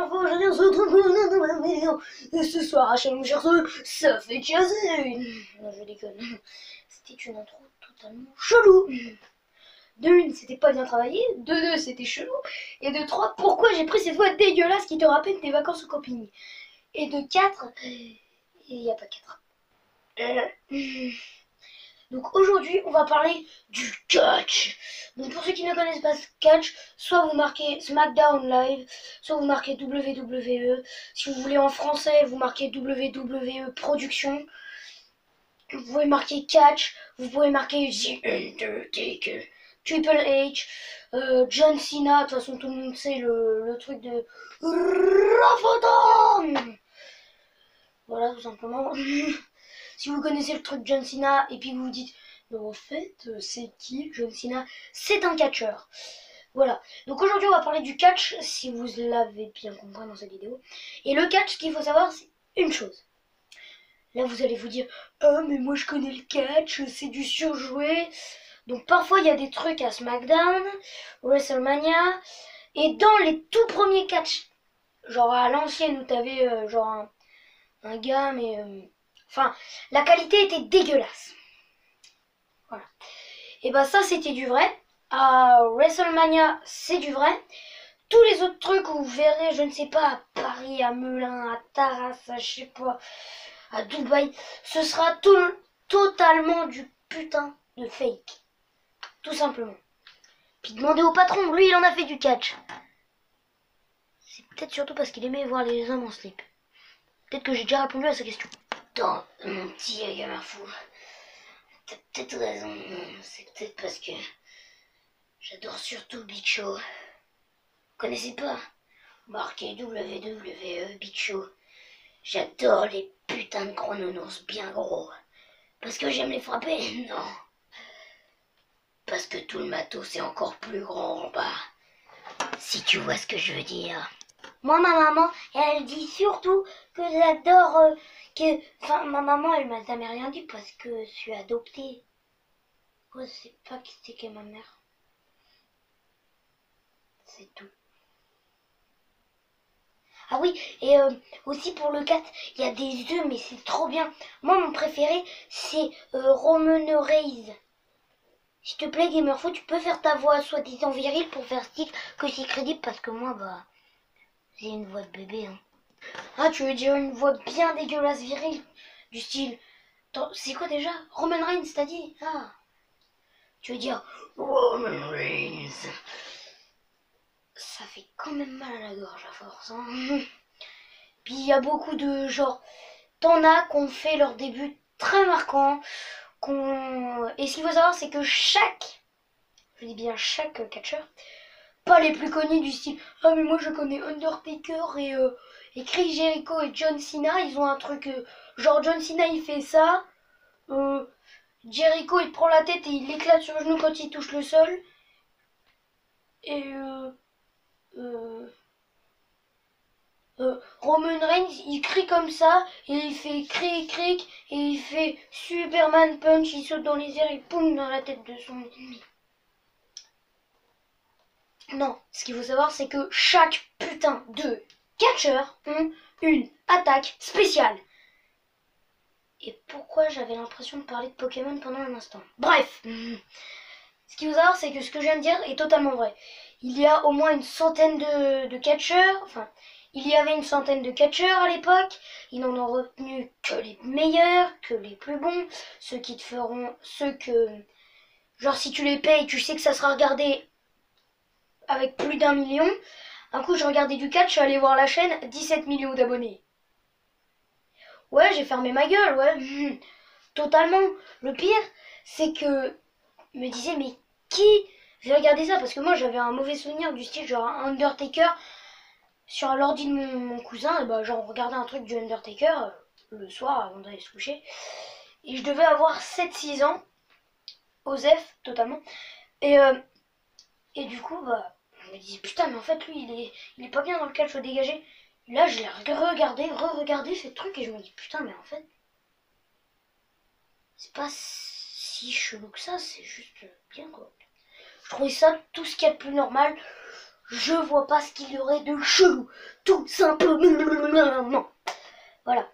première fois que je viens sur notre vidéo. Et ce soir, chez mon cher ça fait jaser. Non, je déconne. C'était une intro totalement chelou. De une, c'était pas bien travaillé. De deux, c'était chelou. Et de trois, pourquoi j'ai pris cette voix dégueulasse qui te rappelle tes vacances au camping. Et de quatre, il n'y a pas quatre. Donc aujourd'hui, on va parler du catch. Donc pour ceux qui ne connaissent pas ce catch, soit vous marquez SmackDown Live, soit vous marquez WWE. Si vous voulez en français, vous marquez WWE Production. Vous pouvez marquer catch, vous pouvez marquer The Undertaker, Triple H, John Cena. De toute façon, tout le monde sait le truc de Rafodon. Voilà, tout simplement. Si vous connaissez le truc John Cena et puis vous vous dites mais en fait c'est qui John Cena? C'est un catcheur. Voilà. Donc aujourd'hui on va parler du catch si vous l'avez bien compris dans cette vidéo. Et le catch, ce qu'il faut savoir, c'est une chose. Là vous allez vous dire oh mais moi je connais le catch, c'est du surjoué. Donc parfois il y a des trucs à SmackDown, WrestleMania, et dans les tout premiers catchs, genre à l'ancienne où t'avais genre un gars mais enfin, la qualité était dégueulasse. Voilà. Et bah ça, c'était du vrai. À WrestleMania, c'est du vrai. Tous les autres trucs où vous verrez, je ne sais pas, à Paris, à Melun, à Taras, à je sais pas, à Dubaï, ce sera totalement du putain de fake. Tout simplement. Puis demandez au patron, lui il en a fait du catch. C'est peut-être surtout parce qu'il aimait voir les hommes en slip. Peut-être que j'ai déjà répondu à sa question. Attends, mon petit gamin fou. T'as peut-être raison, c'est peut-être parce que j'adore surtout Big Show. Vous connaissez pas? Marqué WWE Big Show. J'adore les putains de gros nounours bien gros. Parce que j'aime les frapper? Non. Parce que tout le matos est encore plus grand en bas. Si tu vois ce que je veux dire. Moi, ma maman, elle dit surtout que j'adore... Enfin, ma maman, elle m'a jamais rien dit parce que je suis adoptée. Je sais pas qui c'est que ma mère. C'est tout. Ah oui, et aussi pour le 4, il y a des œufs, mais c'est trop bien. Moi, mon préféré, c'est Roman Reigns. S'il te plaît, Gamerfo, tu peux faire ta voix soi-disant virile pour faire style que c'est crédible, parce que moi, bah, j'ai une voix de bébé. Hein. Ah, tu veux dire une voix bien dégueulasse virile, du style... C'est quoi déjà? Roman Reigns, t'as dit? Ah. Tu veux dire Roman Reigns. Ça fait quand même mal à la gorge à force. Hein. Puis il y a beaucoup de genre, t'en as qu'on fait leur début très marquant. Et ce qu'il faut savoir, c'est que je dis bien chaque catcheur, pas les plus connus du style ah mais moi je connais Undertaker et Chris Jericho et John Cena, ils ont un truc genre John Cena il fait ça, Jericho il prend la tête et il l'éclate sur le genou quand il touche le sol, et Roman Reigns il crie comme ça et il fait cric et il fait Superman punch, il saute dans les airs et poum dans la tête de son ennemi. Non, ce qu'il faut savoir c'est que chaque putain de catcheurs ont une attaque spéciale. Et pourquoi j'avais l'impression de parler de Pokémon pendant un instant? Bref, ce qu'il faut savoir c'est que ce que je viens de dire est totalement vrai. Il y a au moins une centaine de catcheurs, enfin... Il y avait une centaine de catcheurs à l'époque, ils n'en ont retenu que les meilleurs, que les plus bons, ceux qui te feront, ceux que, genre si tu les payes, tu sais que ça sera regardé avec plus d'1 million. Un coup je regardais du catch, je suis allé voir la chaîne, 17 millions d'abonnés. Ouais, j'ai fermé ma gueule, ouais, totalement. Le pire, c'est que, je me disais, mais qui va regarder ça? Parce que moi j'avais un mauvais souvenir du style genre Undertaker. Sur l'ordi de mon cousin, et bah, genre, on regardait un truc du Undertaker le soir avant d'aller se coucher. Et je devais avoir 7-6 ans. Osef, totalement. Et du coup, bah, je me disais, putain, mais en fait, lui, il est pas bien dans le catch dégagé. Et là, je l'ai regardé, re-regardé ce truc, et je me dis, putain, mais en fait, c'est pas si chelou que ça, c'est juste bien, quoi. Je trouvais ça tout ce qu'il y a de plus normal. je vois pas ce qu'il y aurait de chelou. Tout simplement. Voilà.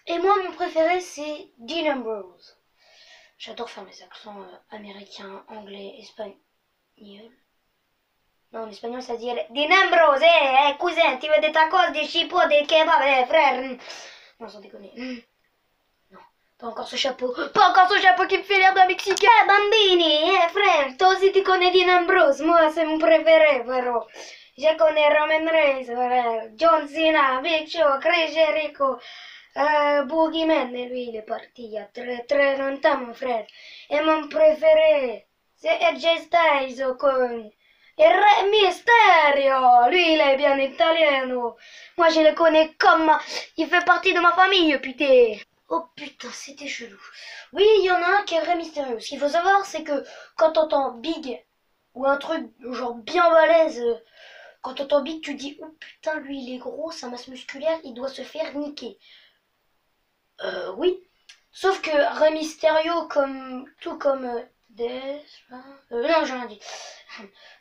Et moi, mon préféré, c'est Dean Ambrose. J'adore faire mes accents américains, anglais, espagnols. Non, en espagnol, ça dit Dean Ambrose, cousin, tu veux des tacos, des chipots, des kebabs, frère. Non, sans déconner. Non, pas encore ce chapeau. Pas encore ce chapeau qui me fait l'air d'un Mexicain. Bambini, frère, toi aussi tu connais Dean Ambrose. Moi, c'est mon préféré, frérot. Je connais Roman Reigns, frère. John Cena, Big Show, Chris Jericho. Boogeyman, et lui il est parti il y a très longtemps, mon frère. Et mon préféré, c'est AJ Styles, et Re Mysterio, lui il est bien italiano. Moi je le connais comme, il fait partie de ma famille, putain. Oh putain, c'était chelou. Oui, il y en a un qui est Re Mysterio. Ce qu'il faut savoir, c'est que quand t'entends Big, ou un truc genre bien balèze, quand t'entends Big, tu dis, oh putain, lui il est gros, sa masse musculaire, il doit se faire niquer. Oui. Sauf que Rey Mysterio, tout comme non, j'ai rien dit.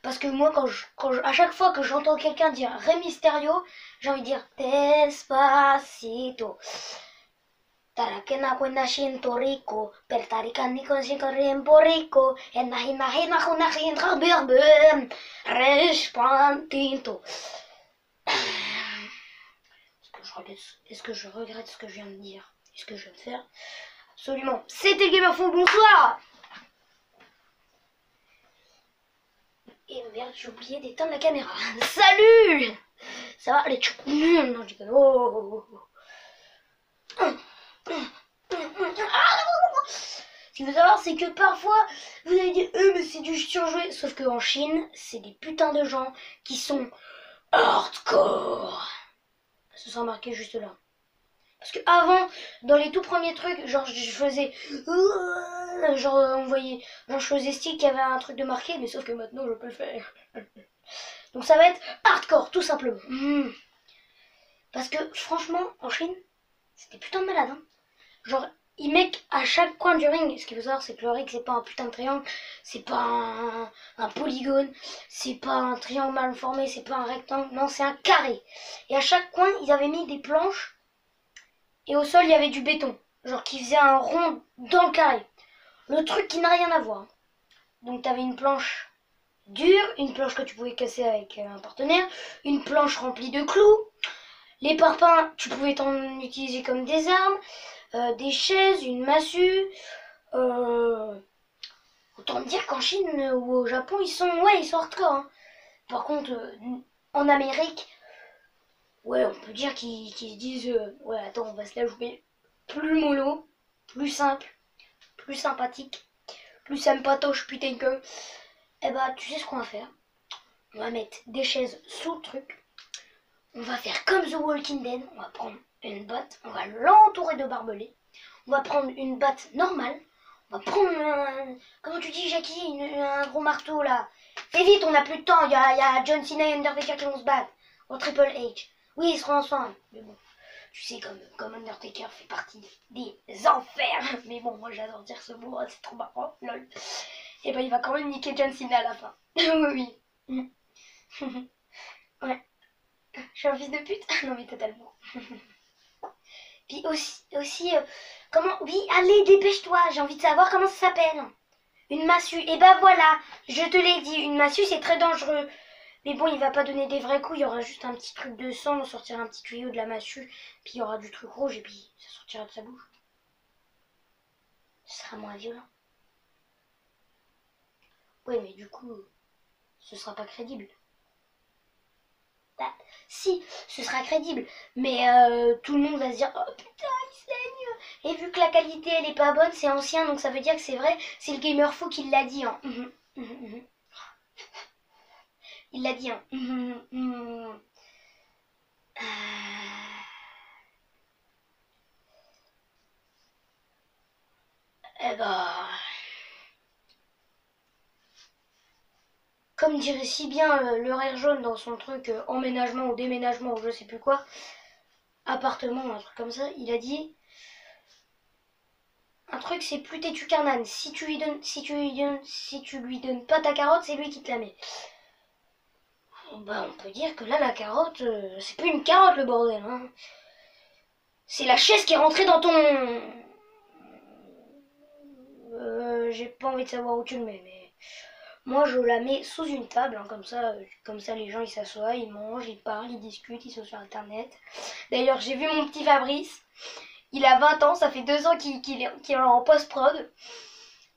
Parce que moi, à chaque fois que j'entends quelqu'un dire Rey Mysterio, j'ai envie de dire Despacito. Tarakena kwenda Shinto Rico, per tarikani con Rico Rico, e nahi Respantito. Est-ce que je regrette ce que je viens de dire? Est-ce que je viens de faire? Absolument. C'était Gamerfou, bonsoir. Et merde, j'ai oublié d'éteindre la caméra. Salut. Ça va, les tchouks. Non, je déconne. Oh. Ce qu'il faut savoir, c'est que parfois, vous allez dire, mais c'est du surjoué. Sauf qu'en Chine, c'est des putains de gens qui sont hardcore. Ce sera marqué juste là. Parce que avant, dans les tout premiers trucs, genre je faisais, genre on voyait, genre je faisais style qu'il y avait un truc de marqué, mais sauf que maintenant je peux le faire. Donc ça va être hardcore, tout simplement. Parce que franchement, en Chine, c'était putain de malade. Hein. Genre, ils mettent à chaque coin du ring, ce qu'il faut savoir, c'est que le ring, c'est pas un putain de triangle, c'est pas un polygone, c'est pas un triangle mal formé, c'est pas un rectangle, non, c'est un carré. Et à chaque coin, ils avaient mis des planches. Et au sol, il y avait du béton. Genre qui faisait un rond dans le carré. Le truc qui n'a rien à voir. Donc t'avais une planche dure, une planche que tu pouvais casser avec un partenaire, une planche remplie de clous. Les parpaings, tu pouvais t'en utiliser comme des armes, des chaises, une massue. Autant dire qu'en Chine ou au Japon, ils sont hardcore. Hein. Par contre, en Amérique, ouais, on peut dire qu'ils se disent ouais, attends, on va se la jouer plus mollo, plus simple, plus sympathique, plus sympatoche, putain que. Eh bah, tu sais ce qu'on va faire? On va mettre des chaises sous le truc. On va faire comme The Walking Dead. On va prendre une batte, on va l'entourer de barbelés. On va prendre une batte normale. On va prendre un. Comment tu dis, Jackie? Un gros marteau là. Fais vite, on n'a plus de temps. Il y a John Cena et Undertaker qui vont se battre. Au Triple H. Oui, ils seront ensemble. Mais bon, tu sais, comme Undertaker fait partie des enfers. Mais bon, moi j'adore dire ce mot, c'est trop marrant, lol. Et ben il va quand même niquer John Cena à la fin. Oui. Ouais. Je suis un fils de pute. Non mais totalement. Puis aussi comment... Oui, allez, dépêche-toi. J'ai envie de savoir comment ça s'appelle. Une massue. Et ben voilà, je te l'ai dit, une massue c'est très dangereux. Mais bon, il va pas donner des vrais coups, il y aura juste un petit truc de sang, on sortira un petit tuyau de la massue, puis il y aura du truc rouge et puis ça sortira de sa bouche. Ce sera moins violent. Oui, mais du coup, ce sera pas crédible. Bah, si, ce sera crédible, mais tout le monde va se dire, oh putain, il saigne. Et vu que la qualité elle est pas bonne, c'est ancien, donc ça veut dire que c'est vrai, c'est le gamer fou qui l'a dit. Hein. Il l'a dit. Hein. Eh bah... Comme dirait si bien le rire jaune dans son truc emménagement ou déménagement ou je sais plus quoi, appartement ou un truc comme ça, il a dit un truc c'est plus têtu qu'un âne. Si tu lui donnes pas ta carotte, c'est lui qui te la met. Bah, on peut dire que là, la carotte, c'est plus une carotte le bordel. Hein. C'est la chaise qui est rentrée dans ton... j'ai pas envie de savoir où tu le mets, mais... Moi, je la mets sous une table, hein, comme ça, les gens, ils s'assoient, ils mangent, ils parlent, ils discutent, ils sont sur Internet. D'ailleurs, j'ai vu mon petit Fabrice. Il a 20 ans, ça fait 2 ans qu'il est en post-prod.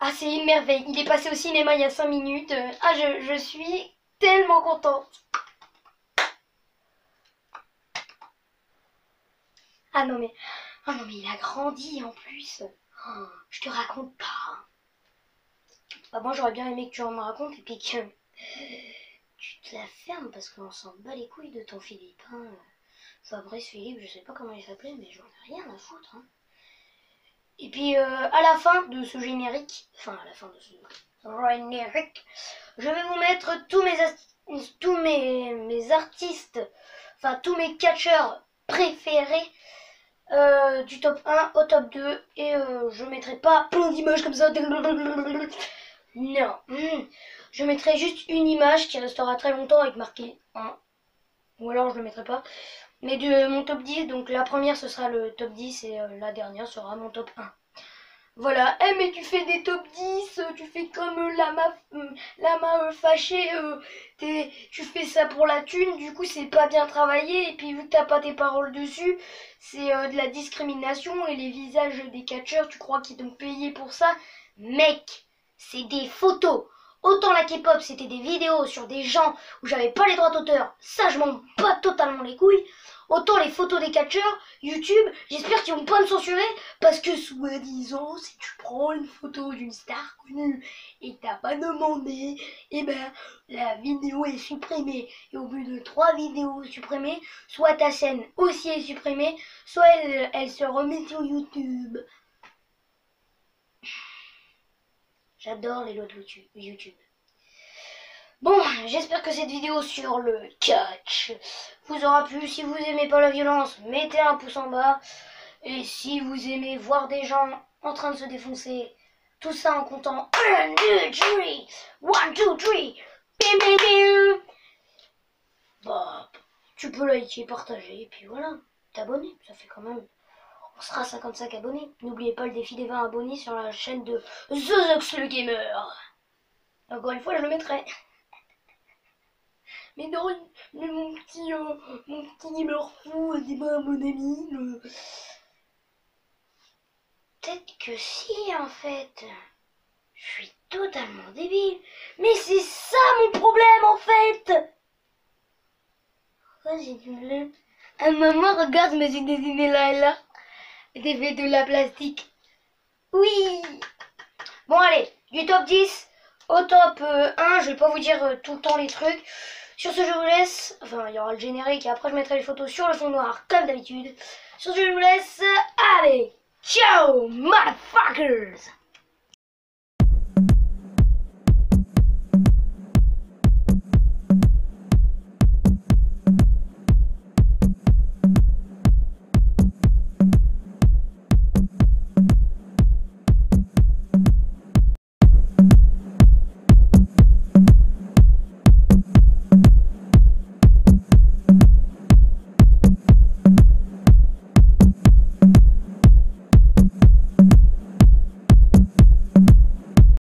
Ah, c'est une merveille. Il est passé au cinéma il y a 5 minutes. Ah, je suis tellement contente. Ah non, mais, ah non, mais il a grandi en plus. Oh, je te raconte pas. Bah, moi, j'aurais bien aimé que tu en me racontes et puis que tu te la fermes parce qu'on s'en bat les couilles de ton Philippe. Hein. Fabrice Philippe, je sais pas comment il s'appelait, mais j'en ai rien à foutre. Hein. Et puis, à la fin de ce générique, je vais vous mettre mes artistes, enfin tous mes catcheurs préférés du top 1 au top 2 et je mettrai pas plein d'images comme ça. Non, je mettrai juste une image qui restera très longtemps avec marqué 1. Ou alors je le mettrai pas. Mais de mon top 10, donc la première ce sera le top 10 et la dernière sera mon top 1. Voilà, eh mais tu fais des top 10, tu fais comme Lama fâchée, tu fais ça pour la thune, du coup c'est pas bien travaillé, et puis vu que t'as pas tes paroles dessus, c'est de la discrimination, et les visages des catcheurs, tu crois qu'ils t'ont payé pour ça? Mec, c'est des photos. Autant la K-pop c'était des vidéos sur des gens où j'avais pas les droits d'auteur, ça je m'en bats totalement les couilles. Autant les photos des catcheurs, YouTube, j'espère qu'ils vont pas me censurer parce que soi-disant, si tu prends une photo d'une star connue et que t'as pas demandé, eh ben la vidéo est supprimée. Et au bout de 3 vidéos supprimées, soit ta scène aussi est supprimée, soit elle se remet sur YouTube. J'adore les lois de YouTube. Bon, j'espère que cette vidéo sur le catch vous aura plu. Si vous aimez pas la violence, mettez un pouce en bas. Et si vous aimez voir des gens en train de se défoncer, tout ça en comptant 1, 2, 3, 1, 2, 3, bim, bim, bim. Bah, tu peux liker, partager, et puis voilà, t'abonner. Ça fait quand même... On sera 55 abonnés. N'oubliez pas le défi des 20 abonnés sur la chaîne de TheZox le Gamer. Encore une fois, je le mettrai. Mais non, mais mon petit gamer fou, c'est pas mon ami. Peut-être que si, en fait. Je suis totalement débile. Mais c'est ça mon problème, en fait. Oh, j'ai du bleu. Ah, maman, regarde, je me suis dessiné là et là. J'ai fait de la plastique. Oui. Bon, allez, du top 10 au top 1. Je vais pas vous dire tout le temps les trucs. Sur ce, je vous laisse. Enfin, il y aura le générique et après, je mettrai les photos sur le fond noir, comme d'habitude. Sur ce, je vous laisse. Allez, ciao, motherfuckers!